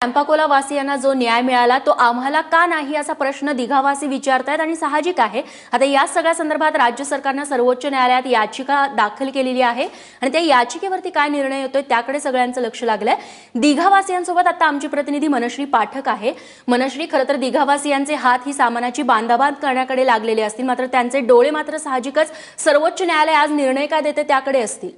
चंपाकोला वासियांना जो न्याय मिळाला तो आम्हाला का नाही असा प्रश्न दिघावासी विचारतायत आणि साहजिक आहे। आता या सगळ्या संदर्भात राज्य सरकारने सर्वोच्च न्यायालयात याचिका दाखल केलेली आहे आणि त्या याचिकेवरती काय निर्णय होतोय त्याकडे सगळ्यांचं लक्ष लागलंय। दिघावासियांसोबत आता आमची प्रतिनिधी मनश्री पाठक आहे। मनश्री, खरं तर दिघावासियांचे हात ही सामानाची बांधाबांध करण्याकडे लागलेले असतील, मात्र त्यांचे डोळे मात्र साहजिकच सर्वोच्च न्यायालय आज निर्णय काय देते त्याकडे असतील।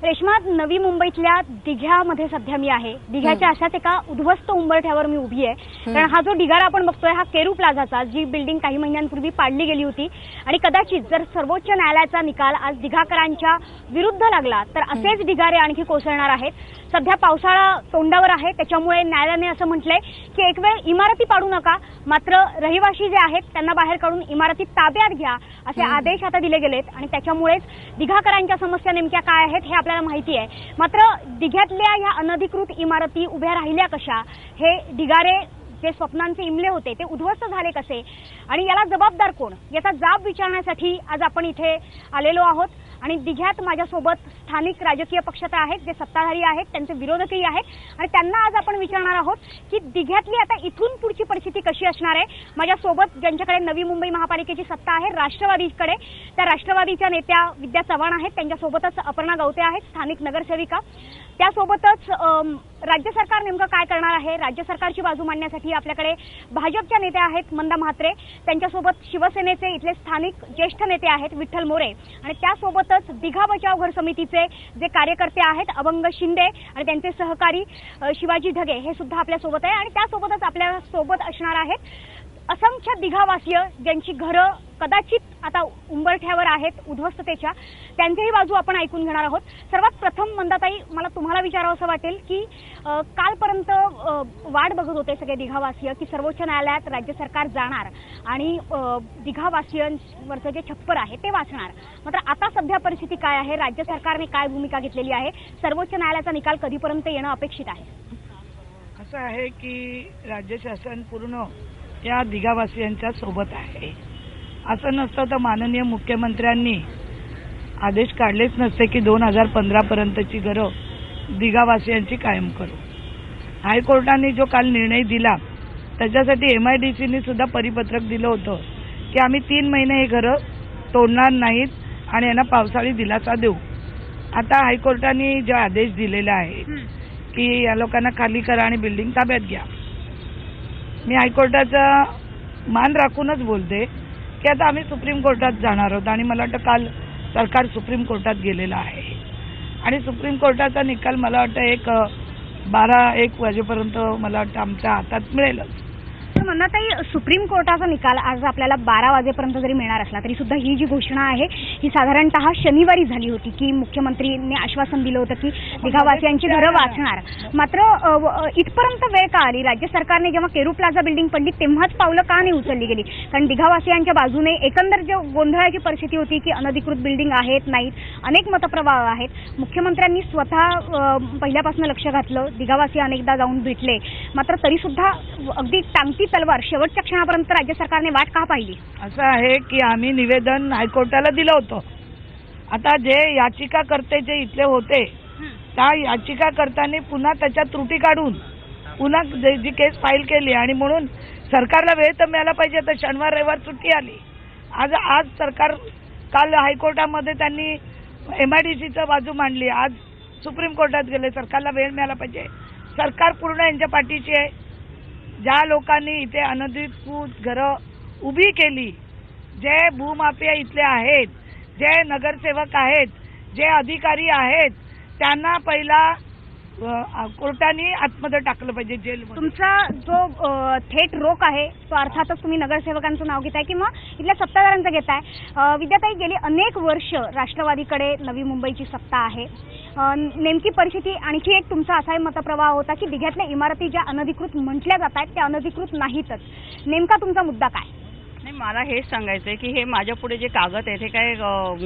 रेश्मा, नवी मुंबईतल्या दिघ्यामध्ये सध्या मी आहे। दिघ्याच्या अशाच एका उद्ध्वस्त उंबरठ्यावर मी उभी आहे, कारण हा जो ढिगारा आपण बघतोय हा केरू प्लाझाचा, जी बिल्डिंग काही महिन्यांपूर्वी पाडली गेली होती आणि कदाचित जर सर्वोच्च न्यायालयाचा निकाल आज दिघाकरांच्या विरुद्ध लागला तर असेच ढिगारे आणखी कोसळणार आहेत। सध्या पावसाळा तोंडावर आहे, त्याच्यामुळे न्यायालयाने असं म्हटलंय की एक वेळ इमारती पाडू नका, मात्र रहिवासी जे आहेत त्यांना बाहेर काढून इमारती ताब्यात घ्या असे आदेश आता दिले गेलेत आणि त्याच्यामुळेच दिघाकरांच्या समस्या नेमक्या काय आहेत हे आपल्याला माहिती आहे। मात्र दिघ्यातल्या या अनधिकृत इमारती उभ्या राहिल्या कशा, हे ढिगारे जे स्वप्नांचे इमले होते ते उद्ध्वस्त झाले कसे आणि याला जबाबदार कोण, याचा जाब विचारण्यासाठी आज आपण इथे आलेलो आहोत। आणि दिघ्यात माझ्यासोबत स्थानिक राजकीय पक्ष आहेत, जे सत्ताधारी आहेत, त्यांचे विरोधकही आहेत आणि त्यांना आज आपण विचारणार आहोत की दिघ्यातली आता इथून पुढची परिस्थिती कशी असणार आहे। माझ्यासोबत ज्यांच्याकडे नवी मुंबई महापालिकेची सत्ता आहे राष्ट्रवादीकडे, त्या राष्ट्रवादीच्या नेत्या विद्या चव्हाण आहेत, त्यांच्यासोबतच अपर्णा गवते आहेत, स्थानिक नगरसेविका। त्यासोबतच राज्य सरकार नेमकं काय करणार आहे, राज्य सरकारची बाजू मांडण्यासाठी आपल्याकडे भाजपच्या नेत्या आहेत मंदा म्हात्रे, त्यांच्यासोबत शिवसेनेचे इथले स्थानिक ज्येष्ठ नेते आहेत विठ्ठल मोरे आणि त्यासोबतच दिघा बचाव घर समितीचे जे कार्यकर्ते आहेत अभंग शिंदे आणि त्यांचे सहकारी शिवाजी ढगे हे सुद्धा आपल्या सोबत आहे आणि त्यासोबतच आपल्या सोबत असणार आहेत असंख्य दिघावासीय ज्यांची घरं कदाचित आता उंबरठ्यावर आहेत उद्ध्वस्ततेच्या, त्यांचीही बाजू आपण ऐकून घेणार आहोत। सर्वात प्रथम मंदाताई, मला तुम्हाला विचारावं असं वाटेल की कालपर्यंत वाट बघत होते सगळे दिघावासीय की सर्वोच्च न्यायालयात राज्य सरकार जाणार आणि दिघावासियांवरचं जे छप्पर आहे ते वाचणार, मात्र आता सध्या परिस्थिती काय आहे, राज्य सरकारने काय भूमिका घेतलेली आहे, सर्वोच्च न्यायालयाचा निकाल कधीपर्यंत येणं अपेक्षित आहे? असं आहे की राज्य शासन पूर्ण या दिघावासियांच्या सोबत आहे। असं नसतं तर माननीय मुख्यमंत्र्यांनी आदेश काढलेच नसते की 2015 पर्यंतची घरं दिघावासियांची कायम करू। हायकोर्टाने जो काल निर्णय दिला त्याच्यासाठी MIDCने सुद्धा परिपत्रक दिलं होतं की आम्ही 3 महिने हे घरं तोडणार नाहीत आणि यांना पावसाळी दिलासा देऊ। आता हायकोर्टाने जो आदेश दिलेला आहे की या लोकांना खाली करा आणि बिल्डिंग ताब्यात घ्या, मी हायकोर्टाचा मान राखूनच बोलते की आता आम्ही सुप्रीम कोर्टात जाणार आहोत आणि मला वाटतं काल सरकार सुप्रीम कोर्टात गेलेलं आहे आणि सुप्रीम कोर्टाचा निकाल मला वाटतं 12-1 वाजेपर्यंत मला वाटतं आमच्या हातात मिळेलच। मंदाताई, सुप्रीम कोर्टाचा निकाल आज आपल्याला 12 वाजेपर्यंत जरी मिळणार असला तरी सुद्धा ही जी घोषणा आहे ही साधारणतः शनिवारी झाली होती की मुख्यमंत्र्यांनी आश्वासन दिलं होतं की दिघावासियांची घरं वाचणार, मात्र इथपर्यंत वेळ का आली? राज्य सरकारने जेव्हा केरू प्लाझा बिल्डिंग पडली तेव्हाच पावलं का नाही उचलली गेली? कारण दिघावासियांच्या बाजूने एकंदर जे गोंधळाची परिस्थिती होती की अनधिकृत बिल्डिंग आहेत नाहीत, अनेक मतप्रवाह आहेत, मुख्यमंत्र्यांनी स्वतः पहिल्यापासून लक्ष घातलं, दिघावासी अनेकदा जाऊन भेटले, मात्र तरी सुद्धा अगदी टांगती तलवार शेवटच्या क्षणापर्यंत राज्य सरकारने वाट का पाहिली? असं आहे की आम्ही निवेदन हायकोर्टाला दिलं होतं। आता जे याचिकाकर्ते जे इथले होते त्या याचिकाकर्त्यांनी पुन्हा त्याच्या त्रुटी काढून पुन्हा जी केस फाईल केली आणि म्हणून सरकारला वेळ तर मिळाला पाहिजे, तर शनिवार रविवार सुट्टी आली। आज सरकार काल हायकोर्टामध्ये त्यांनी MIDCची बाजू मांडली, आज सुप्रीम कोर्टात गेले, सरकारला वेळ मिळाला पाहिजे। सरकार पूर्ण यांच्या पाठीशी आहे। ज्या लोकांनी इथे अनधिकृत घरं उभी केली, जे भूमाफिया इथले आहेत, जे नगरसेवक आहेत, जे अधिकारी आहेत, त्यांना पहिला कोर्टाने आतमध्ये टाकलं पाहिजे जेलमध्ये। तुमचा जो थेट रोख आहे तो अर्थातच तुम्ही नगरसेवकांचं नाव घेताय किंवा इथल्या सत्ताधाऱ्यांचं घेताय। विद्याताई, गेली अनेक वर्ष राष्ट्रवादीकडे नवी मुंबईची सत्ता आहे, नेमकी परिस्थिती आणखी एक तुमचा असा मतप्रवाह होता की दिघ्यातल्या इमारती ज्या अनधिकृत म्हटल्या जात आहेत त्या अनधिकृत नाहीतच, नेमका तुमचा मुद्दा काय? नाही, मला हेच सांगायचं आहे की हे माझ्या पुढे जे कागद आहे ते काय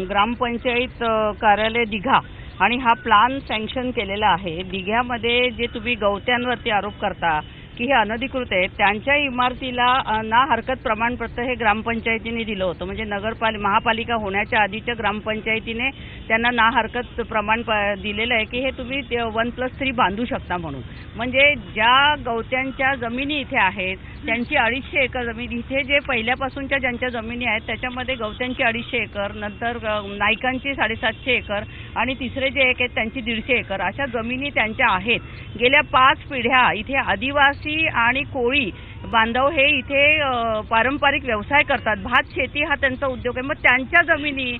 ग्रामपंचायत कार्यालय दिघा आणि हा प्लान सँक्शन केलेला आहे। दिघ्यामध्ये जे तुम्ही गवत्यांवरती आरोप करता की हे अनधिकृत आहेत त्यांच्या इमारतीला ना हरकत प्रमाणपत्र हे ग्रामपंचायतीने दिलं होतं. म्हणजे महापालिका होण्याच्या आधीच्या ग्रामपंचायतीने त्यांना ना हरकत प्रमाण दिलेलं आहे की हे तुम्ही 1+3 बांधू शकता म्हणून. म्हणजे ज्या गवत्यांच्या जमिनी इथे आहेत त्यांची 250 एकर जमीन, इथे जे पहिल्यापासूनच्या ज्यांच्या जमिनी आहेत त्याच्यामध्ये गवत्यांची 250 एकर, नंतर नाईकांची 750 एकर आणि तिसरे जे एक आहेत त्यांची 150 एकर अशा जमिनी त्यांच्या आहेत. गेल्या 5 पिढ्या इथे आदिवासी आणि कोळी बांधव हे इथे पारंपरिक व्यवसाय करतात. भात शेती हा त्यांचा उद्योग आहे. मग त्यांच्या जमिनी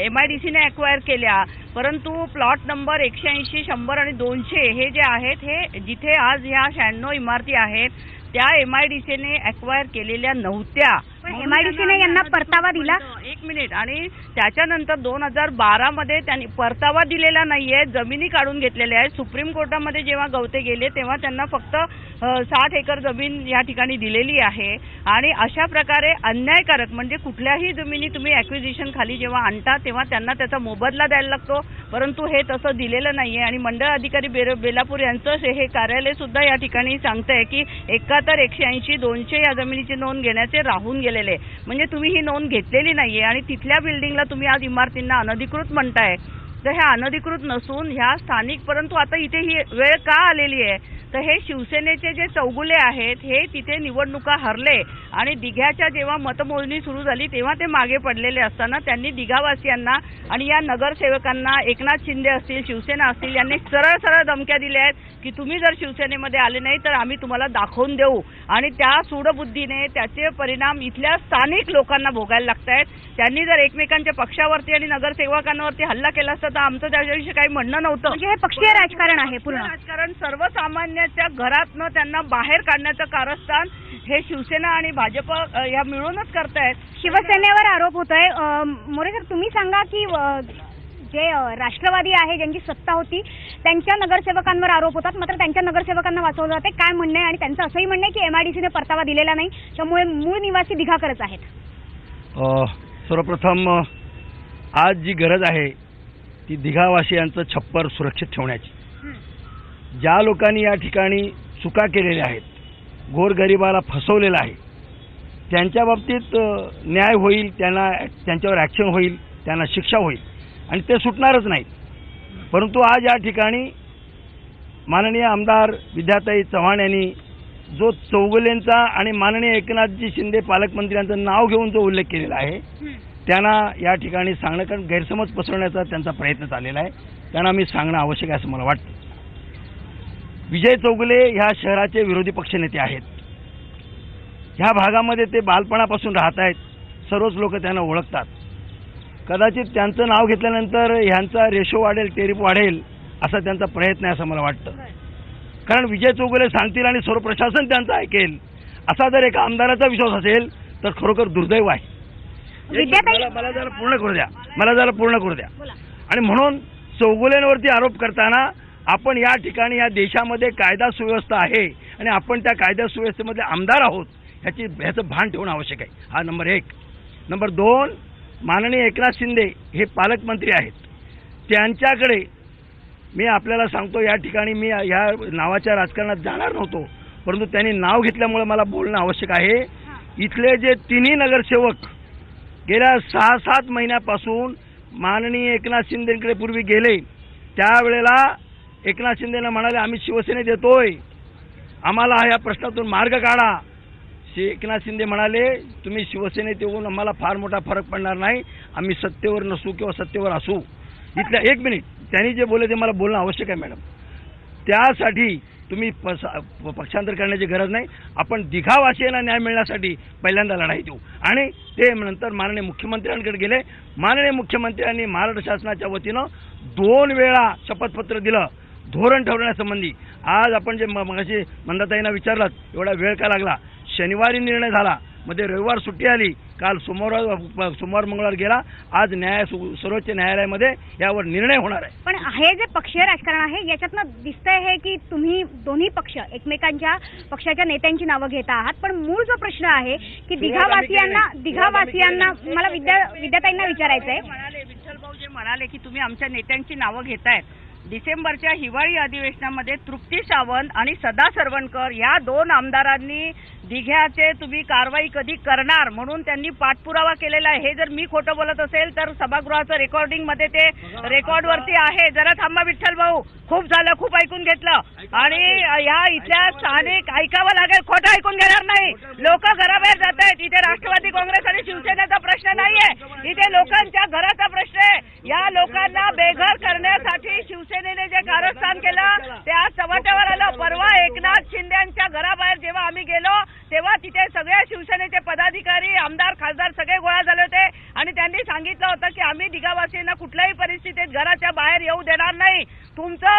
MIDC ने ॲक्वायर केल्या, परंतु प्लॉट नंबर 180, 100 आणि 200 हे जे आहेत हे जिथे आज ह्या 96 इमारती आहेत त्या MIDC ने ॲक्वायर केलेल्या नव्हत्या. MIDC ने यांना परतावा दिला. 1 मिनिट. आणि त्याच्यानंतर 2012 मध्ये त्यांनी परतावा दिलेला नाहीये, जमिनी काढून घेतलेल्या आहेत. सुप्रीम कोर्टामध्ये जेव्हा गवते गेले तेव्हा त्यांना फक्त 60 एकर जमीन या ठिकाणी दिलेली आहे. आणि अशा प्रकारे अन्यायकारक म्हणजे कुठल्याही जमिनी तुम्ही ॲक्विजिशन खाली जेव्हा आणता तेव्हा त्यांना त्याचा मोबदला द्यायला लागतो, परंतु हे तसं दिलेलं नाहीये. आणि मंडळ अधिकारी बेलापूर यांचं हे कार्यालय सुद्धा या ठिकाणी सांगतंय की 71, 180, 200 या जमिनीची नोंद घेण्याचे राहून गेले. म्हणजे तुम्ही ही नोंद घेतलेली नाहीये आणि तिथल्या बिल्डिंगला तुम्ही आज इमारतींना अनधिकृत म्हणताय. तर हे अनधिकृत नसून ह्या स्थानिक, परंतु आता इथे ही वेळ का आलेली आहे तर हे शिवसेनेचे जे चौगुले आहेत हे तिथे निवडणुका हरले आणि दिघ्याच्या जेव्हा मतमोजणी सुरू झाली तेव्हा ते मागे पडलेले असताना त्यांनी दिघावासियांना आणि या नगरसेवकांना, एकनाथ शिंदे असतील, शिवसेना असतील, यांनी सरळ सरळ धमक्या दिल्या आहेत की तुम्ही जर शिवसेनेमध्ये आले नाही तर आम्ही तुम्हाला दाखवून देऊ. आणि त्या सूडबुद्धीने त्याचे परिणाम इथल्या स्थानिक लोकांना भोगायला लागत आहेत. त्यांनी जर एकमेकांच्या पक्षावरती आणि नगरसेवकांवरती हल्ला केला असता तर आमचं त्याच्याविषयी काही म्हणणं नव्हतं. म्हणजे हे पक्षीय राजकारण आहे. पूर्ण राजकारण सर्वसामान्याच्या घरातनं त्यांना बाहेर काढण्याचं कारस्थान हे शिवसेना आणि भाजप या मिळूनच करतायत. शिवसेनेवर आरोप होतोय. मोरे सर, तुम्ही सांगा की जे राष्ट्रवादी आहे ज्यांची सत्ता होती त्यांच्या नगरसेवकांवर आरोप होतात, मात्र त्यांच्या नगरसेवकांना वाचवलं जाते. काय म्हणणं आहे? आणि त्यांचं असंही म्हणणं आहे की MIDC ने परतावा दिलेला नाही, त्यामुळे मूळ निवासी दिघाकरच आहेत. सर्वप्रथम आज जी गरज आहे ती दिघावासियांचं छप्पर सुरक्षित ठेवण्याची. ज्या लोकांनी या ठिकाणी चुका केलेल्या आहेत, गोरगरिबाला फसवलेलं आहे, त्यांच्या बाबतीत न्याय होईल, त्यांच्यावर ॲक्शन होईल, त्यांना शिक्षा होईल आणि ते सुटणारच नाहीत. परंतु आज या ठिकाणी माननीय आमदार विद्याताई चव्हाण यांनी जो चौगुलेंचा आणि माननीय एकनाथजी शिंदे पालकमंत्र्यांचं नाव घेऊन जो उल्लेख केलेला आहे त्यांना या ठिकाणी सांगणं, कारण गैरसमज पसरवण्याचा त्यांचा प्रयत्न चाललेला आहे, त्यांना मी सांगणं आवश्यक आहे असं मला वाटतं. विजय चौगुले ह्या शहराचे विरोधी पक्षनेते आहेत. ह्या भागामध्ये ते बालपणापासून राहत आहेत, सर्वच लोक त्यांना ओळखतात. कदाचित त्यांचं नाव घेतल्यानंतर ह्यांचा रेशो वाढेल, टेरिफ वाढेल असा त्यांचा प्रयत्न आहे असं मला वाटतं. कारण विजय चौगुले सांगतील आणि सर्व प्रशासन त्यांचं ऐकेल असा जर एका आमदाराचा विश्वास असेल तर खरोखर दुर्दैव आहे. मला जरा पूर्ण करू द्या. आणि म्हणून चौगुलेंवरती आरोप करताना आपण या ठिकाणी या देशामध्ये कायदा सुव्यवस्था आहे आणि आपण त्या कायदा सुव्यवस्थेमध्ये आमदार आहोत ह्याचं भान ठेवणं आवश्यक आहे. हा नंबर 1. नंबर 2, माननीय एकनाथ शिंदे हे पालकमंत्री आहेत. त्यांच्याकडे मी आपल्याला सांगतो, या ठिकाणी मी या नावाच्या राजकारणात जाणार नव्हतो, परंतु त्यांनी नाव घेतल्यामुळे मला बोलणं आवश्यक आहे. इथले जे तिन्ही नगरसेवक गेल्या 6-7 महिन्यापासून माननीय एकनाथ शिंदेकडे पूर्वी गेले, त्यावेळेला एकनाथ शिंदेला म्हणाले आम्ही शिवसेनेत येतोय, आम्हाला या प्रश्नातून मार्ग काढा. एकनाथ शिंदे म्हणाले तुम्ही शिवसेनेत येऊन आम्हाला फार मोठा फरक पडणार नाही, आम्ही सत्तेवर नसू किंवा सत्तेवर असू. इथल्या 1 मिनिट, त्यांनी जे बोलले ते मला बोलणं आवश्यक आहे मॅडम. त्यासाठी तुम्ही पक्षांतर करण्याची गरज नाही. आपण दिघावासियांना न्याय मिळण्यासाठी पहिल्यांदा लढाई देऊ. आणि ते नंतर माननीय मुख्यमंत्र्यांकडे गेले. माननीय मुख्यमंत्र्यांनी महाराष्ट्र शासनाच्या वतीनं 2 वेळा शपथपत्र दिलं धोरण ठरवण्यासंबंधी. आज आपण जे मगाशी मंदाताईंना विचारलं एवढा वेळ का लागला, शनिवारी निर्णय झाला, मध्ये रविवार सुट्टी आली, काल सोमवार मंगळवार गेला, आज सर्वोच्च न्यायालयामध्ये यावर निर्णय होणार आहे. पण हे जे पक्षीय राजकारण आहे याच्यातनं दिसतंय हे की तुम्ही दोन्ही पक्ष एकमेकांच्या पक्षाच्या नेत्यांची नावं घेता आहात, पण मूळ जो प्रश्न आहे की दिघावासियांना मला विद्याताईंना विचारायचं आहे. विठ्ठल भाऊ जे म्हणाले की तुम्ही आमच्या नेत्यांची नावं घेतायत, डिसेंबरच्या हिवाळी अधिवेशनामध्ये तृप्ती सावंत आणि सदा सरवणकर या 2 आमदारांनी दिघ्याचे तुम्ही कारवाई कधी करणार म्हणून त्यांनी पाठपुरावा केलेला आहे. हे जर मी खोटं बोलत असेल तर सभागृहाचं रेकॉर्डिंग मध्ये ते रेकॉर्डवरती आहे. जरा थांबा विठ्ठल भाऊ, खूप झालं, खूप ऐकून घेतलं आणि या इथल्या स्थानिक ऐकावं लागेल, खोटं ऐकून घेणार नाही. लोक घराबाहेर जात आहेत. इथे राष्ट्रवादी काँग्रेस आणि शिवसेनेचा प्रश्न नाहीये, इथे लोकांच्या घराचा प्रश्न आहे. या लोकांना बेघर करण्यासाठी शिवसेनेने जे कारस्थान केलं ते आज चव्हाट्यावर आलं. परवा एकनाथ शिंदेच्या घराबाहेर जेव्हा आम्ही गेलो तेव्हा तिथे सगळ्या शिवसेनेचे पदाधिकारी, आमदार, खासदार सगळे गोळा झाले होते आणि त्यांनी सांगितलं होतं की आम्ही दिघावासींना कुठल्याही परिस्थितीत घराच्या बाहेर येऊ देणार नाही. तुमचं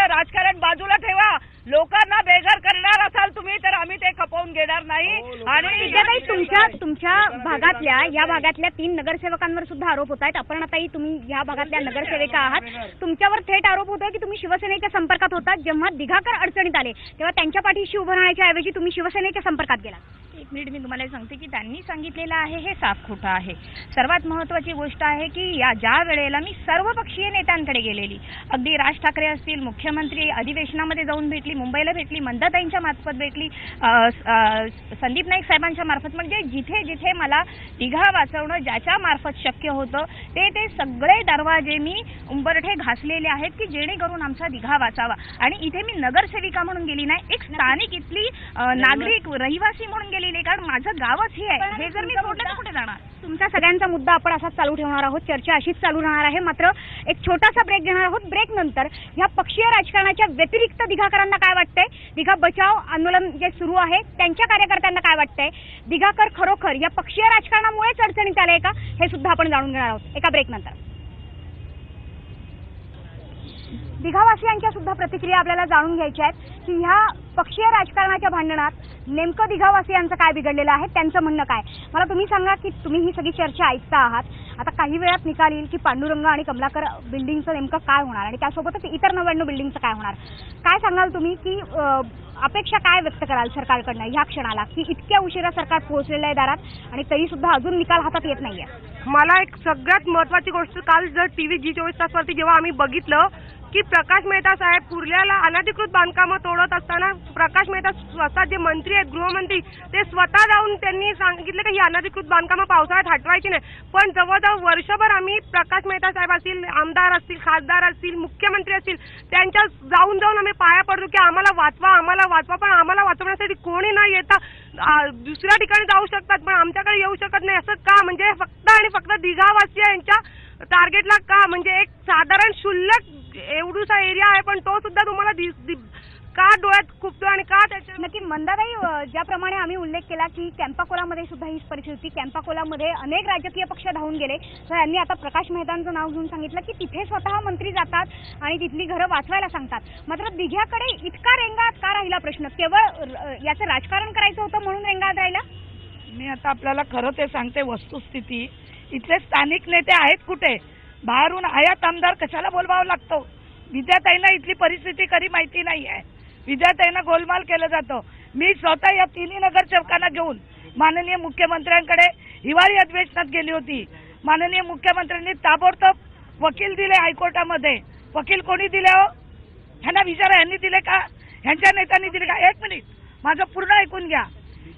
राजकारण बाजूला ठेवा. लोकांना बेघर करणार असाल तुम्ही तर आम्ही ते खपवून घेणार नाही. आणि तुमच्या भागातल्या या भागातल्या 3 नगरसेवकांवर सुद्धा आरोप होत आहेत. अपर्णाताई, तुम्ही या भागातल्या नगरसेविका आहात. तुमच्यावर थेट आरोप होतोय की तुम्ही शिवसेनेच्या संपर्कात होतात. जेव्हा दिघाकर अडचणीत आले तेव्हा त्यांच्या पाठीशी उभं राहण्याच्या ऐवजी तुम्ही शिवसेनेच्या संपर्कात गेला. एक मिनिट, मी तुम्हाला सांगते की त्यांनी सांगितलेलं आहे हे साफ खोटं आहे. सर्वात महत्त्वाची गोष्ट आहे की या ज्या वेळेला मी सर्वपक्षीय नेत्यांकडे गेलेली, अगदी राज ठाकरे असतील, मुख्यमंत्री अधिवेशनामध्ये जाऊन भेटली, मुंबईला भेटली, मंदाताईंच्या मार्फत भेटली, संदीप नाईक साहेबांच्या मार्फत, म्हणजे जिथे जिथे मला दिघा वाचवणं ज्याच्या मार्फत शक्य होतं ते सगळे दरवाजे मी उंबरठे घासलेले आहेत की जेणेकरून आमचा दिघा वाचावा. आणि इथे मी नगरसेविका म्हणून गेली नाही, एक स्थानिक इथली नागरिक रहिवासी म्हणून गेली, कारण माझं गावच हे आहे. हे जर मी सोडलं तर कुठे जाणार? तुमचा सगळ्यांचा मुद्दा आपण असाच चालू ठेवणार आहोत. चर्चा अशीच चालू राहणार आहे. मात्र एक छोटासा ब्रेक घेणार आहोत. ब्रेक नंतर ह्या पक्षीय राजकारणाच्या व्यतिरिक्त दिघाकरांना काय वाटतंय, दिघा बचाव आंदोलन जे सुरू आहे त्यांच्या कार्यकर्त्यांना काय वाटतंय, दिघाकर खरोखर या पक्षीय राजकारणामुळेच अडचणीत आले का, हे सुद्धा आपण जाणून घेणार आहोत एका ब्रेक नंतर. दिघावासियांच्या सुद्धा प्रतिक्रिया आपल्याला जाणून घ्यायच्या आहेत की ह्या पक्षीय राजकारणाच्या भांडणात नेमकं दिघावासियांचं काय बिघडलेलं आहे, त्यांचं म्हणणं काय. मला तुम्ही सांगा की तुम्ही ही सगळी चर्चा ऐकता आहात. आता काही वेळात निकाल येईल की पांडुरंग आणि कमलाकर बिल्डिंगचं नेमकं काय होणार आणि त्यासोबतच इतर 99 बिल्डिंगचं काय होणार. काय सांगाल तुम्ही की अपेक्षा काय व्यक्त कराल सरकारकडनं ह्या क्षणाला की इतक्या उशिरा सरकार पोहोचलेलं आहे दारात आणि तरी सुद्धा अजून निकाल हातात येत नाहीये. मला एक सगळ्यात महत्त्वाची गोष्ट, काल जर टीव्ही G24 तासवरती जेव्हा आम्ही बघितलं की प्रकाश मेहता साहेब कुर्ल्याला अनधिकृत बांधकामं तोडत असताना प्रकाश मेहता स्वतः जे मंत्री आहेत, गृहमंत्री, ते स्वतः जाऊन त्यांनी सांगितलं की ही अनधिकृत बांधकामं पावसाळ्यात हटवायची नाही. पण जवळजवळ वर्षभर आम्ही प्रकाश मेहता साहेब असतील, आमदार असतील, खासदार असतील, मुख्यमंत्री असतील, त्यांच्या जाऊन आम्ही पाया पडतो की आम्हाला वाचवा, पण आम्हाला वाचवण्यासाठी कोणी नाही येता. दुसऱ्या ठिकाणी जाऊ शकतात पण आमच्याकडे येऊ शकत नाही. असं का? म्हणजे फक्त आणि फक्त दिघावासिया यांच्या टार्गेटला का? म्हणजे एक साधारण शुल्लक एवढूसा एरिया आहे पण तो सुद्धा तुम्हाला का डोळ्यात खुपतो आणि का त्याच्या नक्की. मंदाताई, ज्याप्रमाणे आम्ही उल्लेख केला की कॅम्पाकोलामध्ये सुद्धा हीच परिस्थिती, कॅम्पाकोलामध्ये अनेक राजकीय पक्ष धावून गेले, तर यांनी आता प्रकाश मेहतांचं नाव घेऊन सांगितलं की तिथे स्वतः मंत्री जातात आणि तिथली घरं वाचवायला सांगतात. मात्र दिघ्याकडे इतका रेंगाळत का राहिला प्रश्न? केवळ याचं राजकारण करायचं होतं म्हणून रेंगाळत राहिला? मी आता आपल्याला खरं ते सांगते वस्तुस्थिती. इथले स्थानिक नेते आहेत कुठे? बाहेरून आयात आमदार कशाला बोलवावं लागतो? विद्याताईंना इथली परिस्थिती कधी माहिती नाही आहे. विद्याताईंना गोलमाल केलं जातं. मी स्वतः या 3 नगरसेवकांना घेऊन माननीय मुख्यमंत्र्यांकडे हिवाळी अधिवेशनात गेली होती. माननीय मुख्यमंत्र्यांनी ताबडतोब वकील दिले हायकोर्टामध्ये. वकील कोणी दिले हो? ह्यांना विचारा, ह्यांनी दिले का? ह्यांच्या नेत्यांनी दिले का? एक मिनिट, माझं पूर्ण ऐकून घ्या.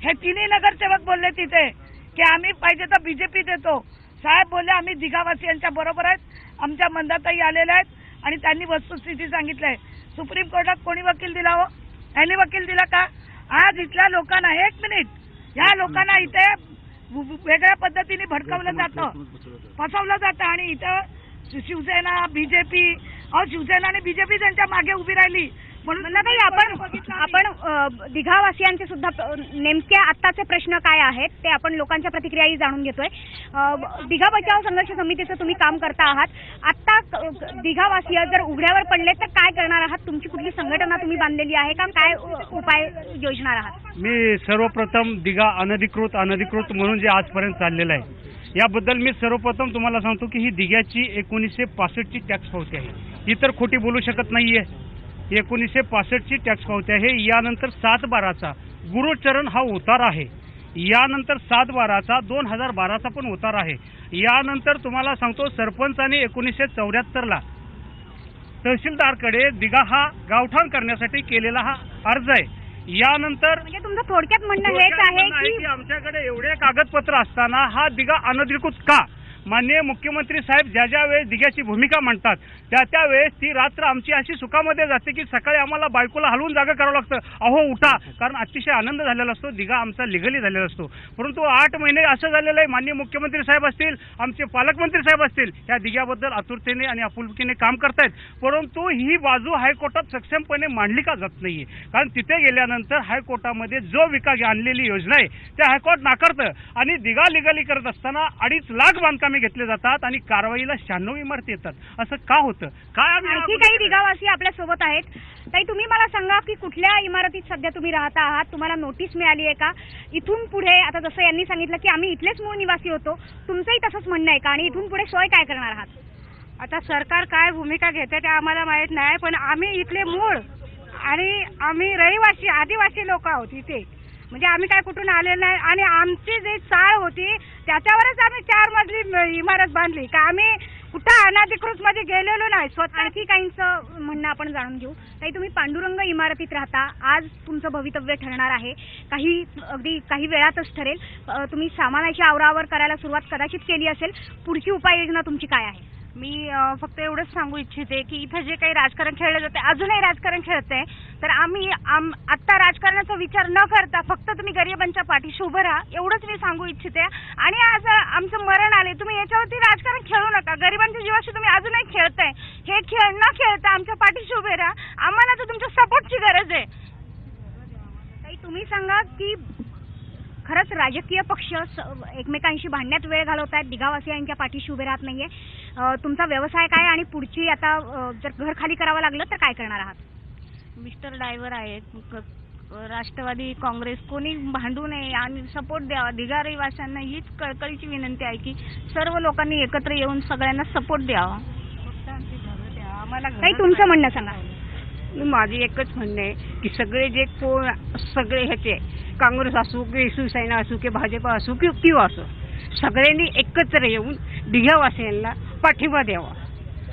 हे 3 नगरसेवक बोलले तिथे की आम्ही पाहिजे तर बीजेपी देतो. साहेब बोलले आम्ही दिघावासियांच्या बरोबर आहेत, आमच्या मंदाताई आलेल्या आहेत आणि त्यांनी वस्तुस्थिती सांगितलंय. सुप्रीम कोर्टात कोणी वकील दिला हो? यांनी वकील दिला का? आज इथल्या लोकांना, एक मिनिट, या लोकांना इथे वेगळ्या पद्धतीने भडकवलं जातं, फसवलं जातं आणि इथं शिवसेना, बीजेपी, शिवसेना आणि बीजेपी त्यांच्या मागे उभी राहिली. म्हणून आपण दिघावासियांचे सुद्धा नेमक्या आत्ताचे प्रश्न काय आहेत ते आपण लोकांच्या प्रतिक्रियाही जाणून घेतोय. दिघा बचाव संघर्ष समितीचं तुम्ही काम करता आहात. आता दिघावासीय जर उघड्यावर पडले तर काय करणार आहात? तुमची कुठली संघटना तुम्ही बांधलेली आहे का? काय उपाय योजणार आहात? मी सर्वप्रथम दिघा अनधिकृत म्हणून जे आजपर्यंत चाललेलं आहे याबद्दल मी सर्वप्रथम तुम्हाला सांगतो की ही दिघ्याची 1965ची टॅक्स पावती आहे. ही तर खोटी बोलू शकत नाहीये. 1965ची टॅक्स पावती आहे. यानंतर 7/12चा गुरुचरण हा उतार आहे. यानंतर 7/12चा 2012चा पण उतार आहे. यानंतर तुम्हाला सांगतो सरपंचाने 1974ला तहसीलदारकडे दिघा हा गावठाण करण्यासाठी केलेला हा अर्ज आहे. यानंतर म्हणजे तुमचं थोडक्यात म्हणणं हेच आहे की आमच्याकडे एवढे कागदपत्र असताना हा दिघा अनधिकृत का? माननीय मुख्यमंत्री साहेब ज्या वेळेस दिघ्याची भूमिका मांडतात त्या वेळेस ती रात्र आमची अशी सुखामध्ये जाते की सकाळी आम्हाला बायकोला हलवून जागा करावं लागतं, अहो उठा, कारण अतिशय आनंद झालेला असतो, दिघा आमचा लिगली झालेला असतो. परंतु 8 महिने असं झालेलं आहे, माननीय मुख्यमंत्री साहेब असतील, आमचे पालकमंत्री साहेब असतील, या दिघ्याबद्दल आतुरतेने आणि आपुलकीने काम करतायत, परंतु ही बाजू हायकोर्टात सक्षमपणे मांडली का जात नाहीये? कारण तिथे गेल्यानंतर हायकोर्टामध्ये जो विकास आणलेली योजना आहे त्या हायकोर्ट नाकारतं आणि दिघा लिगली करत असताना 2.5 लाख बांधकामे घेतले जातात आणि कारवाईला 96 इमारती येतात. असं का होतं? काय आणखी काही दिघावासी आपल्या सोबत आहेत. ताई, तुम्ही मला सांगा की कुठल्या इमारतीत सध्या तुम्ही राहता आहात? तुम्हाला नोटीस मिळाली आहे का? इथून पुढे आता जसं यांनी सांगितलं की आम्ही इथलेच मूळ निवासी होतो, तुमचंही तसंच म्हणणं आहे का? आणि इथून पुढे सोय काय करणार आहात? आता सरकार काय भूमिका घेते ते आम्हाला माहित नाही, पण आम्ही इथले मूळ आणि आम्ही रहिवासी आदिवासी लोक आहोत इथे. म्हणजे आम्ही काय कुठून आलेलो नाही आणि आमची जी चाळ होती त्याच्यावरच आम्ही 4 मजली इमारत बांधली का आम्ही कुठं अनधिकृत मध्ये गेलेलो नाही. स्वतः आणखी काहींचं म्हणणं आपण जाणून घेऊ. ताई, तुम्ही पांडुरंग इमारतीत राहता, आज तुमचं भवितव्य ठरणार आहे, काही वेळातच ठरेल. तुम्ही सामानाची आवरावर करायला सुरुवात कदाचित केली असेल, पुढची उपाययोजना तुमची काय आहे? मी फक्त एवढंच सांगू इच्छिते की इथं जे काही राजकारण खेळलं जाते, अजूनही राजकारण खेळतंय, तर आम्ही आत्ता राजकारणाचा विचार न करता फक्त तुम्ही गरिबांच्या पाठीशी उभं राहा, एवढंच मी सांगू इच्छिते. आणि आज आमचं मरण आले, तुम्ही याच्यावरती राजकारण खेळू नका. गरिबांच्या जीवाशी तुम्ही अजूनही खेळताय, हे खेळ न खेळता आमच्या पाठीशी उभे राहा. आम्हाला तर तुमच्या सपोर्टची गरज आहे. ताई, तुम्ही सांगा की खरंच राजकीय पक्ष एकमेकांशी भांडण्यात वेळ घालवत आहेत, दिघावासियांच्या पाठीशी उभे राहत नाहीये. तुमचा व्यवसाय काय आणि पुढची आता जर घर खाली करावं लागलं तर काय करणार आहात? मिस्टर ड्रायव्हर आहेत, राष्ट्रवादी काँग्रेस कोणी भांडू नये आणि सपोर्ट द्यावा. दिघा रहिवाशांना हीच कळकळीची विनंती आहे की सर्व लोकांनी एकत्र येऊन सगळ्यांना सपोर्ट द्यावा. ताई, तुमचं म्हणणं सांगा. माझी एकच म्हणणं आहे की सगळे जे कोण सगळे ह्याचे काँग्रेस असो की शिवसेना असो की भाजप असो किंवा असो, सगळ्यांनी एकत्र येऊन दिघावासियांना पाठिंबा द्यावा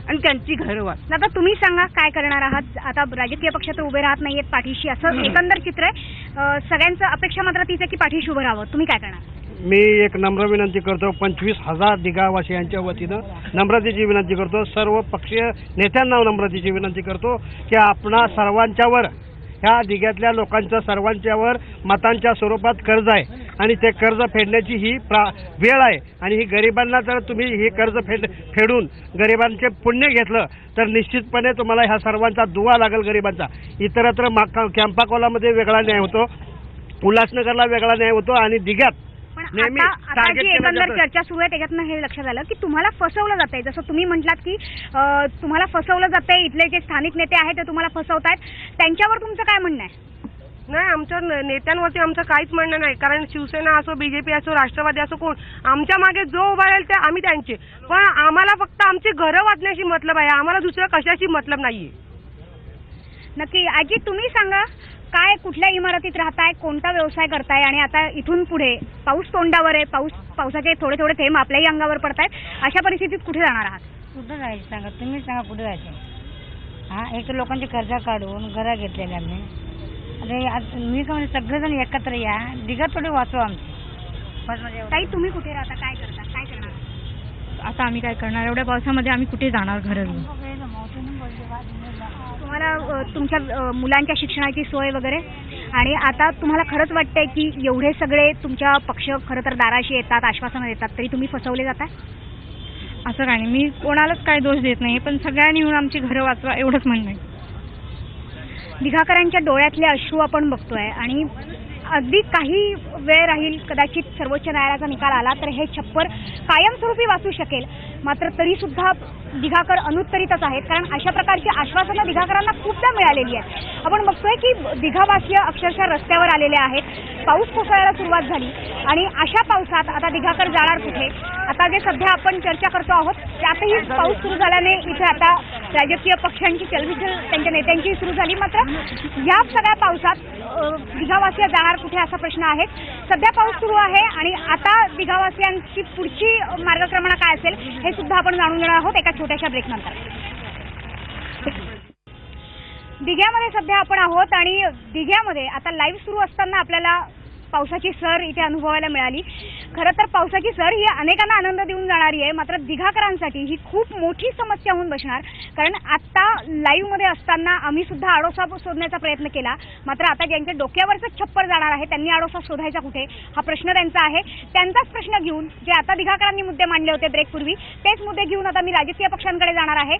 आणि त्यांची घरं वाच. आता तुम्ही सांगा काय करणार आहात? आता राजकीय पक्ष तर उभे राहत नाहीयेत पाठीशी, असं एकंदर चित्र आहे. सगळ्यांचं अपेक्षा मात्र तीच आहे की पाठीशी उभं राहावं. तुम्ही काय करणार? मी एक नम्र विनंती करतो, 25,000 दिघावासियांच्या वतीनं नम्रतेची विनंती करतो, सर्व पक्षीय नेत्यांना नम्रतेची विनंती करतो की आपणा सर्वांच्यावर, ह्या दिघ्यातल्या लोकांच्या सर्वांच्यावर मतांच्या स्वरूपात कर्ज आहे आणि ते कर्ज फेडण्याची ही वेळ आहे. आणि ही गरिबांना जर तुम्ही हे कर्ज फेडून गरिबांचे पुण्य घेतलं तर निश्चितपणे तुम्हाला ह्या सर्वांचा दुवा लागेल. गरिबांचा इतरत्र कॅम्पाकोलामध्ये वेगळा न्याय होतो, उल्हासनगरला वेगळा न्याय होतो आणि दिघ्यात पण आता जी एकंदर चर्चा सुरू आहे त्याच्यातनं हे लक्षात आलं की तुम्हाला फसवलं जातंय. जसं तुम्ही म्हटलात की तुम्हाला फसवलं जातंय, इथले जे स्थानिक नेते आहेत ते तुम्हाला फसवतायत, त्यांच्यावर तुमचं काय म्हणणं आहे? नाही, आमच्या नेत्यांवरती आमचं काहीच म्हणणं नाही, कारण शिवसेना असो, बीजेपी असो, राष्ट्रवादी असो, कोण आमच्या मागे जो उभा राहील ते आम्ही त्यांचे. पण आम्हाला फक्त आमची घरं वाचण्याशी मतलब आहे, आम्हाला दुसऱ्या कशाशी मतलब नाहीये. नक्की. आजी, तुम्ही सांगा काय, कुठल्या इमारतीत राहताय, कोणता व्यवसाय करताय आणि आता इथून पुढे पाऊस तोंडावर आहे, पावसाचे थोडे थोडे थेंब आपल्याही अंगावर पडतायत, अशा परिस्थितीत कुठे जाणार आहात? कुठं जायचं सांगा, तुम्ही सांगा कुठे जायचं? हा, एक लोकांची कर्ज काढून घरा घेतलेल्या मी. अरे मी का म्हणजे सगळेजण एकत्र या, दिघा थोडी वाचवा आमची. ताई, तुम्ही कुठे राहता, काय करता, काय करणार? आता आम्ही काय करणार, एवढ्या पावसामध्ये आम्ही कुठे जाणार घर घेऊन? तुम्हाला तुमच्या मुलांच्या शिक्षणाची सोय वगैरे, आणि आता तुम्हाला खरंच वाटतंय की एवढे सगळे तुमच्या पक्ष खरं तर दाराशी येतात, आश्वासनं देतात, तरी तुम्ही फसवले जाताय? असं काय नाही, मी कोणालाच काय दोष देत नाही, पण सगळ्यांनी येऊन आमची घरं वाचवा एवढंच म्हणणं आहे. दिघाकरांच्या डोळ्यातले अश्रू आपण बघतोय आणि अगदी काही वेळ राहील, कदाचित सर्वोच्च न्यायालयाचा निकाल आला तर हे छप्पर कायमस्वरूपी वाचू शकेल. मात्र तरी सुद्धा दिघाकर अनुत्तरितच आहेत, कारण अशा प्रकारची आश्वासनं दिघाकरांना खूपदा मिळालेली आहेत. आपण बघतोय की दिघावासीय अक्षरशः रस्त्यावर आलेले आहेत. पाऊस कोसळायला सुरुवात झाली आणि अशा पावसात आता दिघाकर जाणार कुठे? आता जे सध्या आपण चर्चा करतो आहोत त्यातही पाऊस सुरू झाल्याने इथे आता राजकीय पक्षांची चलबिचल त्यांच्या नेत्यांची सुरू झाली. मात्र या सगळ्या पावसात दिघावासीय जाणार कुठे असा प्रश्न आहे. सध्या पाऊस सुरू आहे आणि आता दिघावासियांची पुढची मार्गक्रमणा काय असेल हे सुद्धा आपण जाणून घेणार आहोत एका छोट्याशा ब्रेकनंतर. दिघ्यामध्ये सध्या आपण आहोत आणि दिघ्यामध्ये आता लाईव्ह सुरू असताना आपल्याला पावसाची सर इथे अनुभवायला मिळाली. खरं तर पावसाची सर ही अनेकांना आनंद देऊन जाणारी आहे, मात्र दिघाकरांसाठी ही खूप मोठी समस्या होऊन बसणार. कारण आता लाईव्ह मध्ये असताना आम्ही सुद्धा आडोसा शोधण्याचा प्रयत्न केला, मात्र आता ज्यांच्या डोक्यावरच छप्पर जाणार आहे त्यांनी आडोसा शोधायचा कुठे हा प्रश्न त्यांचा आहे. त्यांचाच प्रश्न घेऊन जे आता दिघाकरांनी मुद्दे मांडले होते ब्रेकपूर्वी तेच मुद्दे घेऊन आता मी राजकीय पक्षांकडे जाणार आहे.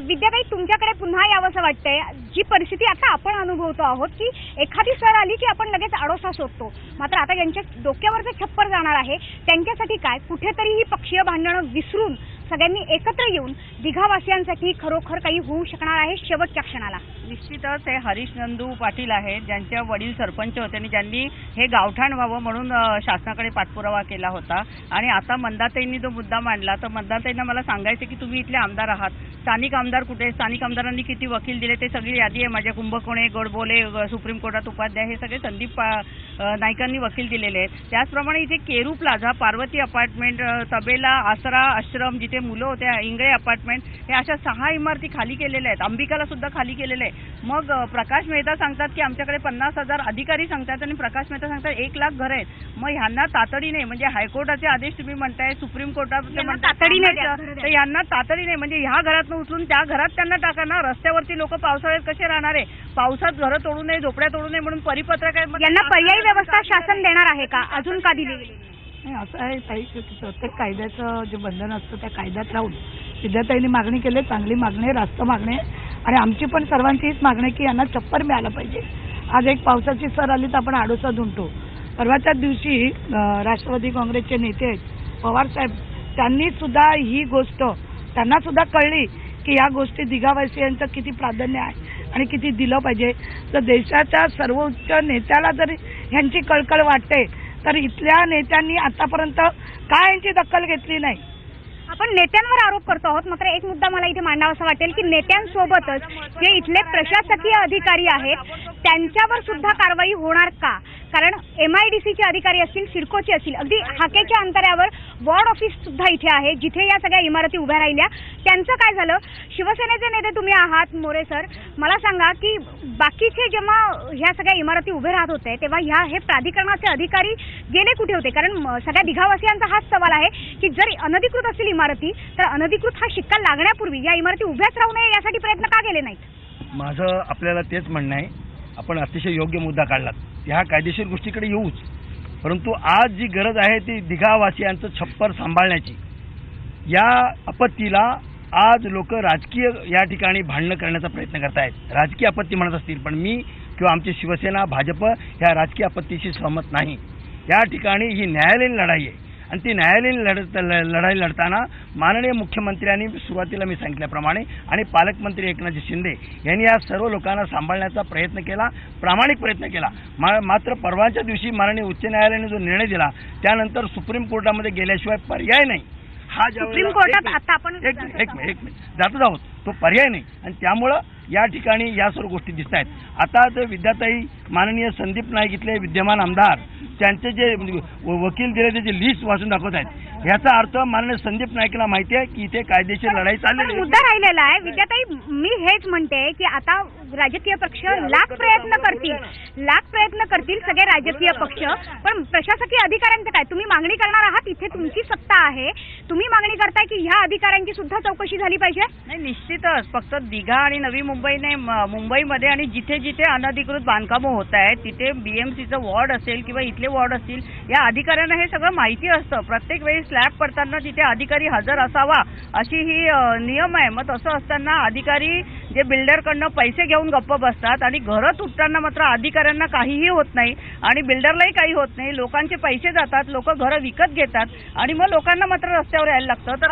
विद्याताई, तुमच्याकडे पुन्हा यावंसं वाटतंय. जी परिस्थिती आता आपण अनुभवतो आहोत की एखादी सर आली की आपण लगेच आडोसा शोधतो, मात्र आता ज्यांच्या डोक्यावरचं छप्पर जाणार आहे त्यांच्यासाठी काय? कुठेतरी ही पक्षीय भांडणं विसरून सगळ्यांनी एकत्र येऊन दिघावासियांसाठी खरोखर काही होऊ शकणार आहे शेवटच्या क्षणाला. निश्चितच हे हरीश नंदू पाटील आहेत, ज्यांच्या वडील सरपंच होते आणि ज्यांनी हे गावठाण व्हावं म्हणून शासनाकडे पाठपुरावा केला होता. आणि आता मंदाताईंनी जो मुद्दा मांडला तर मंदाताईंना मला सांगायचं की तुम्ही इथले आमदार आहात, स्थानिक आमदार कुठे, स्थानिक आमदारांनी किती वकील दिले ते सगळी यादी आहे माझ्या. कुंभकोणे, गोडबोले, सुप्रीम कोर्टात उपाध्याय हे सगळे संदीप नाईकांनी वकील दिलेले आहेत. त्याचप्रमाणे इथे केरू प्लाझा, पार्वती अपार्टमेंट, तबेला, आसरा आश्रम जिथे मुलं होते, इंगळे अपार्टमेंट, हे अशा 6 इमारती खाली केलेल्या आहेत. अंबिकाला सुद्धा खाली केलेलं आहे. मग प्रकाश मेहता सांगतात की आमच्याकडे 50,000 अधिकारी सांगतात आणि प्रकाश मेहता सांगतात 1 लाख घरं आहेत. मग ह्यांना तातडीने, म्हणजे हायकोर्टाचे आदेश तुम्ही म्हणताय, सुप्रीम कोर्टात तातडीने, तर यांना तातडीने म्हणजे ह्या घरातून उचलून त्या घरात त्यांना टाका ना. रस्त्यावरती लोक पावसाळ्यात कसे राहणार आहे? पावसात घरं तोडू नये, झोपड्या तोडू नये म्हणून परिपत्रक आहे. यांना पर्यायी व्यवस्था शासन देणार आहे का? अजून का दिली गेली? नाही, असं आहे ताई की प्रत्येक कायद्याचं जे बंधन असतं त्या कायद्यात राहून विद्याताईंनी मागणी केली, चांगली मागणी, रास्त मागणी, आणि आमची पण सर्वांची हीच मागणी की यांना छप्पर मिळालं पाहिजे. आज एक पावसाची सर आली तर आपण आडोसा धुंडतो. परवाच्याच दिवशी राष्ट्रवादी काँग्रेसचे नेते पवार साहेब त्यांनी सुद्धा ही गोष्ट त्यांना सुद्धा कळली की या गोष्टी दिघावासियांचं किती प्राधान्य आहे आणि किती दिलं पाहिजे. तर देशाच्या सर्वोच्च नेत्याला जर ह्यांची कळकळ वाटते तर इथल्या नेत्यांनी आतापर्यंत काय यांची दखल घेतली नाही. आपण नेत्यांवर आरोप करतो आहोत, मात्र एक मुद्दा मला इथे मांडावासा वाटेल की नेत्यांसोबतच जे इथले प्रशासकीय अधिकारी आहेत त्यांच्यावर सुद्धा कारवाई होणार का? कारण MIDCचे अधिकारी असतील, सिडकोचे असतील, अगदी हाकेच्या अंतरावर वॉर्ड ऑफिस सुद्धा इथे आहे जिथे या सगळ्या इमारती उभ्या राहिल्या. त्यांचं काय झालं? शिवसेनेचे नेते तुम्ही आहात मोरे सर, मला सांगा की बाकीचे जेव्हा ह्या सगळ्या इमारती उभे राहत होते तेव्हा हे प्राधिकरणाचे अधिकारी गेले कुठे होते? कारण सगळ्या दिघावासियांचा हाच सवाल आहे की जर अनधिकृत असतील इमारती तर अनधिकृत हा शिक्का लागण्यापूर्वी या इमारती उभ्याच राहू नये यासाठी प्रयत्न का केले नाहीत? माझं आपल्याला तेच म्हणणं आहे. आपण अतिशय योग्य मुद्दा काढलात. ह्या कायदेशीर गोष्टीकडे येऊच, परंतु आज जी गरज आहे ती दिघावासियांचं छप्पर सांभाळण्याची. या आपत्तीला आज लोक राजकीय या ठिकाणी भांडणं करण्याचा प्रयत्न करतायत, राजकीय आपत्ती म्हणत असतील, पण मी किंवा आमची शिवसेना, भाजप ह्या राजकीय आपत्तीशी सहमत नाही. या ठिकाणी ही न्यायालयीन लढाई आहे आणि ती न्यायालयीन लढाई लढताना माननीय मुख्यमंत्र्यांनी सुरुवातीला मी सांगितल्याप्रमाणे आणि पालकमंत्री एकनाथ शिंदे यांनी या सर्व लोकांना सांभाळण्याचा प्रयत्न केला, प्रामाणिक प्रयत्न केला. मात्र परवाच्या दिवशी माननीय उच्च न्यायालयाने जो निर्णय दिला त्यानंतर सुप्रीम कोर्टामध्ये गेल्याशिवाय पर्याय नाही. हा सुप्रीम कोर्टात आता आपण एक मिनिट जातच आहोत, तो पर्याय नाही. आणि त्यामुळं या ठिकाणी या सर्व गोष्टी दिसत आहेत. आता जर विद्याताई, माननीय संदीप नाईक इथले विद्यमान आमदार त्यांचे जे वकील दिले त्याची लिस्ट वाचून दाखवत आहेत. ह्याचा अर्थ माननीय संदीप नाईकला माहिती आहे की इथे कायदेशीर लढाई चाललेली आहे. मुद्दा राहिलेला आहे. विद्याताई, मी हेच म्हणते की आता राजकीय पक्ष लाख प्रयत्न करतील सगळे राजकीय पक्ष, पण प्रशासकीय अधिकाऱ्यांचं काय? तुम्ही मागणी करणार आहात, इथे तुमची सत्ता आहे, तुम्ही मागणी करताय की ह्या अधिकाऱ्यांची सुद्धा चौकशी झाली पाहिजे? नाही, निश्चितच. फक्त दिघा आणि नवी मुंबईमध्ये आणि जिथे जिथे अनधिकृत बांधकामं होत आहेत तिथे BMCचं वॉर्ड असेल किंवा इथले वॉर्ड असतील, या अधिकाऱ्यांना हे सगळं माहिती असतं. प्रत्येक वेळी स्लॅब पडताना तिथे अधिकारी हजर असावा अशी ही नियम आहे. मग तसं असताना अधिकारी जे बिल्डरकडनं पैसे घेऊन गप्प बसतात आणि घरं तुटताना मात्र अधिकाऱ्यांना काहीही होत नाही आणि बिल्डरलाही काही होत नाही. लोकांचे पैसे जातात, लोक घरं विकत घेतात आणि मग लोकांना मात्र रस्त्यावर यायला लागतं. तर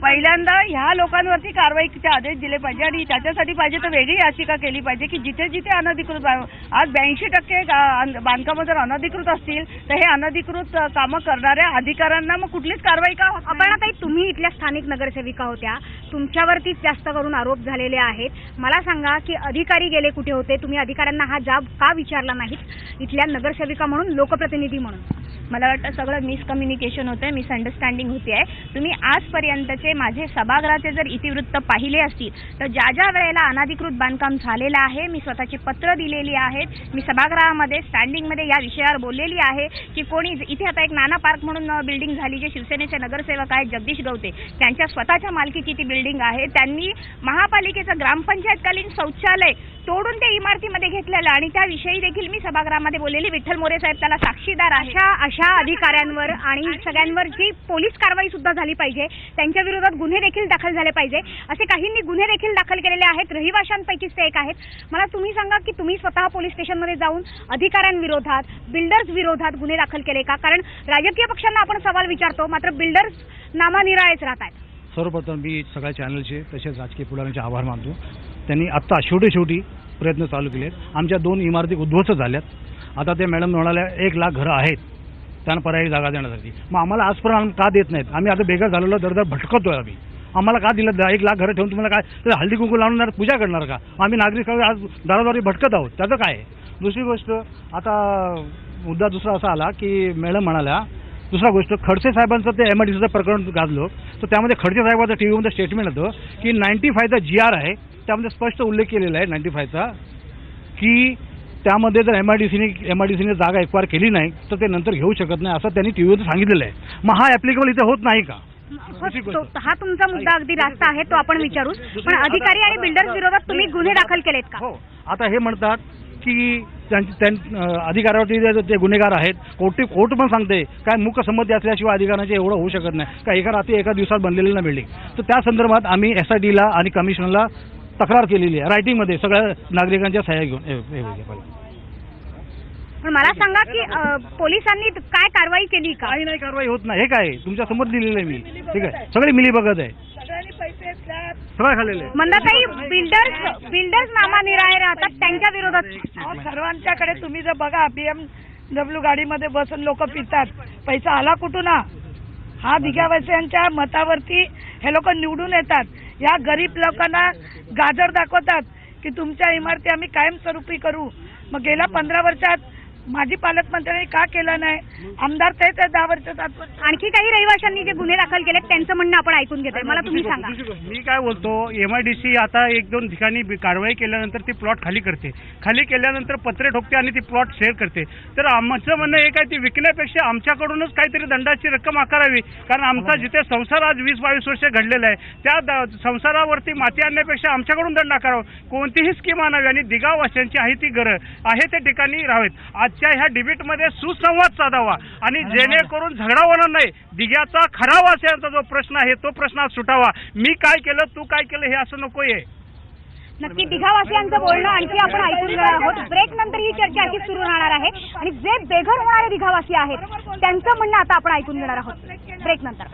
पहिल्यांदा ह्या लोकांवरती कारवाईचे आदेश दिले पाहिजे आणि त्याच्यासाठी पाहिजे तर वेगळी याचिका केली पाहिजे की जिथे जिथे अनधिकृत, आज 82% बांधकामं जर अनधिकृत असतील तर हे अनधिकृत कामं करणाऱ्या अधिकाऱ्यांना मग कुठलीच कारवाई का होत? आपण आता तुम्ही इथल्या स्थानिक नगरसेविका होत्या, तुमच्यावरतीच जास्त करून आरोप झालेले आहेत। मला सांगा की अधिकारी गेले कुठे होते? तुम्ही अधिकाऱ्यांना हा जाब का विचारला नाहीत इथल्या नगरसेविका म्हणून, लोकप्रतिनिधी म्हणून? मला वाटतं सगळं मिसकम्युनिकेशन होतं, मिसअंडरस्टँडिंग होती आहे। तुम्ही आजपर्यंतचे माझे सभागृहाचे जर इतिवृत्त पाहिले असतील तर ज्या ज्या वेळेला अनधिकृत बांधकाम झालेलं आहे मी स्वतःची पत्र दिलेली आहेत, मी सभागृहामध्ये स्टँडिंगमध्ये या विषयावर बोललेली आहे की कोणी इथे आता एक नाना पार्क म्हणून बिल्डिंग झाली, जे शिवसेनेचे नगरसेवक आहेत जगदीश गवते त्यांच्या स्वतःच्या मालकीची ती बिल्डिंग आहे, त्यांनी महापालिकेचं ग्रामपंचायतकालीन शौचालय तोडून ते इमारतीमध्ये घेतलेलं आणि त्याविषयी देखील मी सभागृहामध्ये बोललेली। विठ्ठल मोरे साहेब त्याला साक्षीदार आहे। अशा अधिकाऱ्यांवर आणि सगळ्यांवर जी पोलीस कारवाई सुद्धा झाली पाहिजे, त्यांच्या विरोधात गुन्हे देखील दाखल झाले पाहिजे। असे काहींनी गुन्हे देखील दाखल केलेले आहेत, रहिवाशांपैकीच ते एक आहेत। मला तुम्ही सांगा की तुम्ही स्वतः पोलीस स्टेशनमध्ये जाऊन अधिकाऱ्यांविरोधात, बिल्डर्स विरोधात गुन्हे दाखल केले का? कारण राजकीय पक्षांना आपण सवाल विचारतो, मात्र बिल्डर्स नामानिराळेच राहत आहेत। सर्वप्रथम मी सगळ्या चॅनलचे तसेच राजकीय पुढाऱ्यांचे आभार मानतो। त्यांनी आत्ता शेवटी प्रयत्न चालू केलेत। आमच्या 2 इमारती उद्ध्वस्त झाल्यात। आता ते मॅडम म्हणाल्या 1 लाख घरं आहेत त्यांना पर्यायी जागा देण्यासाठी। मग आम्हाला आजपर्यंत का देत नाहीत? आम्ही आता बेघर झालेलो दर भटकतोय आम्ही। आम्हाला का दिलं 1 लाख घरं ठेवून? तुम्हाला काय तर हळदी कुंकू लावणार, पूजा करणार का? आम्ही नागरिक आज दारादारी भटकत आहोत, त्याचं काय? दुसरी गोष्ट, आता मुद्दा दुसरा असा आला की मॅडम म्हणाल्या, दुसरा गोष्ट, खडसे साहेबांचं ते MIDCचं प्रकरण गाजलं तर त्यामध्ये खडसे साहेबांचं टीव्हीमध्ये स्टेटमेंट होतं की 95चा GR आहे, त्यामध्ये स्पष्ट उल्लेख केलेला आहे 95चा की त्यामध्ये जर MIDCने जागा एक्वायर केली नाही तर ते नंतर घेऊ शकत नाही असं त्यांनी टीव्हीवर सांगितलेलं आहे। मग हा ॲप्लिकेबल इथे होत नाही का? हा तुमचा मुद्दा अगदी रास्त आहे, तो आपण विचारू। पण अधिकारी आणि बिल्डर्स विरोधात तुम्ही गुन्हे दाखल केलेत का? हो, आता हे म्हणतात की अधिकाऱ्यावरती ते गुन्हेगार आहेत। कोर्ट पण सांगते काय मूकसंमती असल्याशिवाय अधिकाऱ्यांचे एवढं होऊ शकत नाही का? एका रात्री एका दिवसात बनलेली ना बिल्डिंग। तर त्या संदर्भात आम्ही SITला आणि कमिशनरला तक्रार केलेली आहे रायटिंगमध्ये, सगळ्या नागरिकांच्या सह्या घेऊन। पण मला सांगा की पोलिसांनी काय कारवाई केली का? काही नाही कारवाई होत नाही। हे काय तुमच्या समोर दिलेलं आहे मी, ठीक आहे? सगळी मिली बघत आहे, सगळं खाल्लेलं आहे। मंदाताई, बिल्डर्स नामानिराळे राहतात, त्यांच्या विरोधात सर्वांच्याकडे तुम्ही जर बघा BMW गाडीमध्ये बसून लोक पितात, पैसा आला कुठून? हा दिघावासियांच्या मतावरती हे लोक निवडून येतात। या गरीब लोकांना गाजर दाखवतात की तुमच्या इमारती आम्ही कायमस्वरूपी करू। मग गेल्या 15 वर्षात माजी पालकमंत्र्यांनी का केलं नाही? आमदार तेच 10 वर्षात। आणखी काही रहिवाशांनी जे गुन्हे दाखल केले त्यांचं म्हणणं आपण ऐकून घेतोय, मला तुम्ही सांगा। मी काय बोलतो, MIDC आता 1-2 ठिकाणी कारवाई केल्यानंतर ती प्लॉट खाली करते, खाली केल्यानंतर पत्रे ठोकते आणि ती प्लॉट शेअर करते। तर आमचं म्हणणं एक आहे, ती विकण्यापेक्षा आमच्याकडूनच काहीतरी दंडाची रक्कम आकारावी, कारण आमचा जिथे संसार आज 20-22 वर्ष घडलेला आहे त्या संसारावरती माती आणण्यापेक्षा आमच्याकडून दंड आकारावा। कोणतीही स्कीम आणावी आणि दिगावासियांची आहे ती घरं आहे त्या ठिकाणी राहावेत। आजच्या ह्या डिबेटमध्ये सुसंवाद साधावा आणि जेणेकरून झगडा होणार नाही। दिघ्याचा खरा वासियांचा जो प्रश्न आहे तो प्रश्न आज सुटावा। मी काय केलं, तू काय केलं, हे असं नकोय। नक्की दिघावासियांचं बोलणं आणखी आपण ऐकून घेणार आहोत। ब्रेक नंतर ही चर्चा अशीच सुरू राहणार आहे आणि जे बेघर होणारे दिघावासी आहेत त्यांचं म्हणणं आता आपण ऐकून घेणार आहोत ब्रेक नंतर।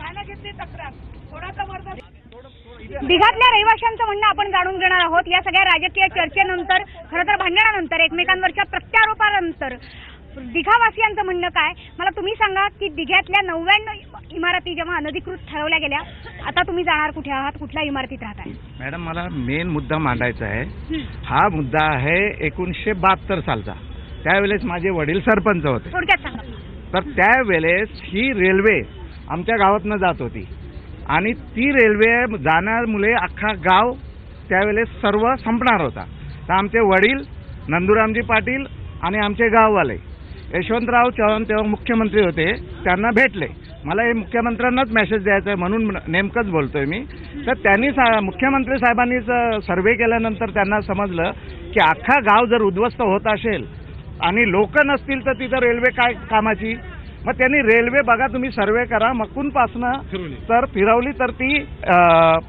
दिघातल्या रहिवाशांचं म्हणणं आपण जाणून घेणार आहोत। या सगळ्या राजकीय चर्चेनंतर, खरं तर भांडणानंतर, एकमेकांवरच्या प्रत्यारोपानंतर दिघावासियांचं म्हणणं काय? मला तुम्ही सांगा की दिघ्यातल्या 99 इमारती जेव्हा अनधिकृत ठरवल्या गेल्या, आता तुम्ही जाणार कुठे आहात, कुठल्या इमारतीत राहताय? मॅडम, मला मेन मुद्दा मांडायचा आहे। हा मुद्दा आहे 1972 सालचा। त्यावेळेस माझे वडील सरपंच होते। थोडक्यात सांगा। तर त्यावेळेस ही रेल्वे आमच्या गावातनं जात होती आणि ती रेल्वे जाण्यामुळे अख्खा गाव त्यावेळेस सर्व संपणार होता। तर आमचे वडील नंदुरामजी पाटील आणि आमचे गाववाले यशवंतराव चव्हाण तेव्हा मुख्यमंत्री होते, त्यांना भेटले। मला हे मुख्यमंत्र्यांनाच मेसेज द्यायचा आहे म्हणून नेमकंच बोलतोय मी। तर त्यांनी मुख्यमंत्री साहेबांनीच सर्व्हे केल्यानंतर त्यांना समजलं की अख्खा गाव जर उद्ध्वस्त होत असेल आणि लोक नसतील तर तिथं रेल्वे काय कामाची? मग त्यांनी रेल्वे बघा, तुम्ही सर्वे करा, मक्कूनपासनं तर फिरवली तर ती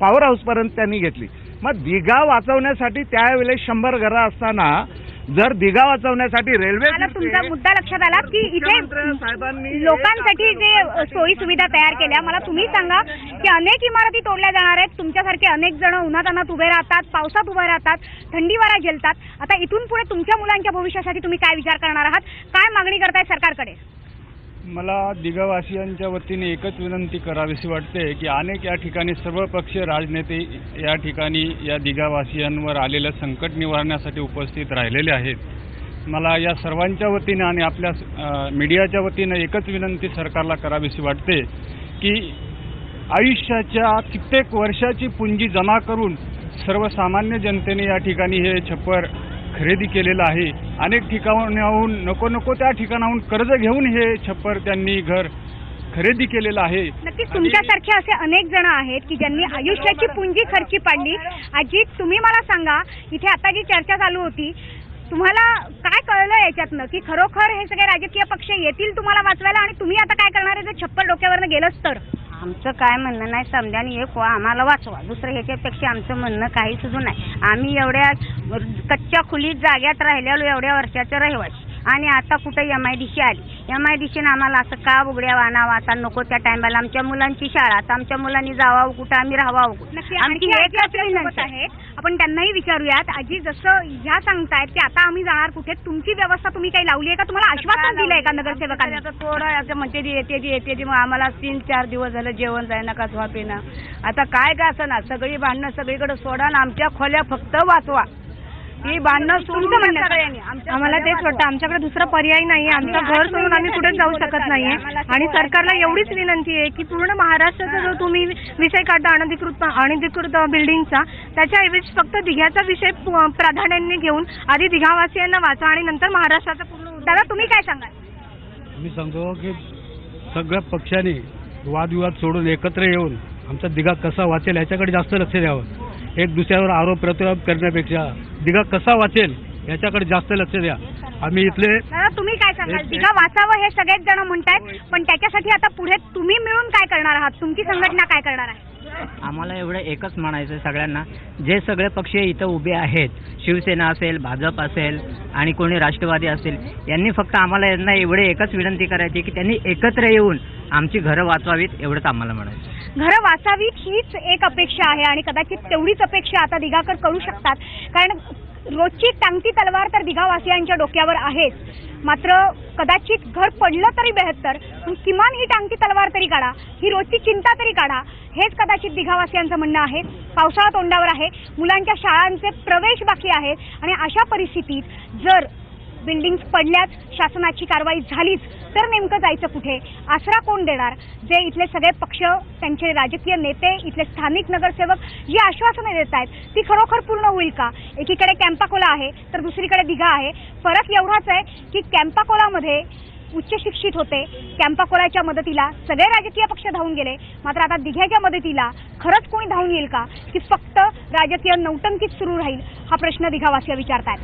पॉवर हाऊसपर्यंत त्यांनी घेतली। मग दिघा वाचवण्यासाठी त्यावेळेस 100 घरं असताना जर दिघा वाचवण्यासाठी रेल्वे, तुमचा मुद्दा लक्षात आला की इथे लोकांसाठी जे सोयी सुविधा तयार केल्या, मला तुम्ही सांगा की अनेक इमारती तोडल्या जाणार आहेत। तुमच्यासारखे अनेक जण उन्हातान्हात उभे राहतात, पावसात उभे राहतात, थंडी वारा झेलतात। आता इथून पुढे तुमच्या मुलांच्या भविष्यासाठी तुम्ही काय विचार करणार आहात? काय मागणी करताय सरकारकडे? मला दिघावासियांच्या वतीने एकच विनंती करावीशी वाटते की अनेक या ठिकाणी सर्वपक्षीय राजनेते या ठिकाणी या दिघावासियांवर आलेलं संकट निवारण्यासाठी उपस्थित राहिलेले आहेत. मला या सर्वांच्या वतीने आणि आपल्या मीडियाच्या वतीने एकच विनंती सरकारला करावीशी वाटते की आयुष्याच्या कित्येक वर्षाची पुंजी जमा करून सर्वसामान्य जनतेने या ठिकाणी हे छप्पर खरेदी केलेलं आहे. अनेक ठिकाणाहून नको त्या ठिकाणाहून कर्ज घेऊन हे छप्पर त्यांनी घर खरेदी केलेलं आहे. नक्कीच तुमच्यासारखे असे अनेक जण आहेत की ज्यांनी आयुष्याची पुंजी खर्ची पाडली. अजित, तुम्ही मला सांगा, इथे आता जी चर्चा चालू होती, तुम्हाला काय कळलं याच्यातनं की खरोखर हे सगळे राजकीय पक्ष येतील तुम्हाला वाचवायला आणि तुम्ही आता काय करणार आहे जर छप्पर डोक्यावरनं गेलंच तर? आमचं काय म्हणणं नाही, समजाने एक आम्हाला वाचवा, दुसरं ह्याच्यापेक्षा आमचं म्हणणं काही सुद्धा नाही. आम्ही एवढ्या कच्च्या खुलीत जाग्यात राहिलेलो एवढ्या वर्षाचं रहिवासी आणि आता कुठं MIDC आली. MIDCनं आम्हाला असं का उघड्या आणावं, आता नको त्या टायमाला आमच्या मुलांची शाळा, आता आमच्या मुलांनी जावावं कुठं, आम्ही राहावं कुठं. आमची एकच विनंती आहे, आपण त्यांनाही विचारूयात. आजी, जसं ह्या सांगतायत की आता आम्ही जाणार कुठे, तुमची व्यवस्था तुम्ही काही लावली आहे का? तुम्हाला आश्वासन दिलंय का नगरसेवकांनी? आता थोडं असं म्हणते येते मग आम्हाला 3-4 दिवस झालं जेवण जायना का झोप येणं. आता काय का असं ना, सगळी भांडणं सगळीकडे सोडा आणि आमच्या खोल्या फक्त वाचवा. ही भांडणं सोडून सगळ्यांनी. आम्हाला तेच वाटतं, आमच्याकडे दुसरा पर्याय नाही. आमचं घर सोडून आम्ही कुठे जाऊ शकत नाहीये आणि सरकारला एवढीच विनंती आहे की पूर्ण महाराष्ट्राचा जो तुम्ही विषय काढता अनधिकृत बिल्डिंगचा, त्याच्याऐवजी फक्त दिघ्याचा विषय प्राधान्याने घेऊन आधी दिघावासियांना वाचा आणि नंतर महाराष्ट्राचा पूर्ण. दादा, तुम्ही काय सांगाल? मी सांगतो की सगळ्या पक्षांनी वादविवाद सोडून एकत्र येऊन आमचा दिघा कसा वाचेल याच्याकडे जास्त लक्ष द्यावं. एक दुसऱ्यावर आरोप प्रत्यारोप करण्यापेक्षा दिघा कसा वाचेल याच्याकडे जास्त लक्ष द्या. आम्ही इथले. दादा, तुम्ही काय सांगाल? दिघा वाचावं हे सगळेच जण म्हणतायत, पण त्याच्यासाठी आता पुढे तुम्ही मिळून काय करणार आहात? तुमची संघटना काय करणार आहे? आम्हाला एवढं एकच म्हणायचं सगळ्यांना, जे सगळे पक्ष इथं उभे आहेत, शिवसेना असेल, भाजप असेल आणि कोणी राष्ट्रवादी असेल, यांनी फक्त आम्हाला यांना एवढे एकच विनंती करायची की त्यांनी एकत्र येऊन आमची घरं वाचवावीत, एवढंच आम्हाला म्हणायचं. घरं वाचावीत हीच एक अपेक्षा आहे आणि कदाचित तेवढीच अपेक्षा आता दिघाकर करू शकतात, कारण रोजची टांगती तलवार तर दिघावासियांच्या डोक्यावर आहेच. मात्र कदाचित घर पडलं तरी बेहत्तर, पण किमान ही टांगती तलवार तरी काढा, ही रोजची चिंता तरी काढा, हेच कदाचित दिघावासियांचं म्हणणं आहे. पावसाळा तोंडावर आहे, मुलांच्या शाळांचे प्रवेश बाकी आहेत आणि अशा परिस्थितीत जर बिल्डिंग्स पडल्याच, शासनाची कारवाई झालीच तर नेमकं जायचं कुठे? आसरा कोण देणार? जे इथले सगळे पक्ष, त्यांचे राजकीय नेते, इथले स्थानिक नगरसेवक जी आश्वासने देत आहेत ती खरोखर पूर्ण होईल का? एकीकडे कॅम्पाकोला आहे तर दुसरीकडे दिघा आहे. फरक एवढाच आहे की कॅम्पाकोलामध्ये उच्च शिक्षित होते, कॅम्पाकोलाच्या मदतीला सगळे राजकीय पक्ष धावून गेले. मात्र आता दिघ्याच्या मदतीला खरंच कोणी धावून येईल का, की फक्त राजकीय नौटंकीच सुरू राहील? हा प्रश्न दिघावासी विचारतात.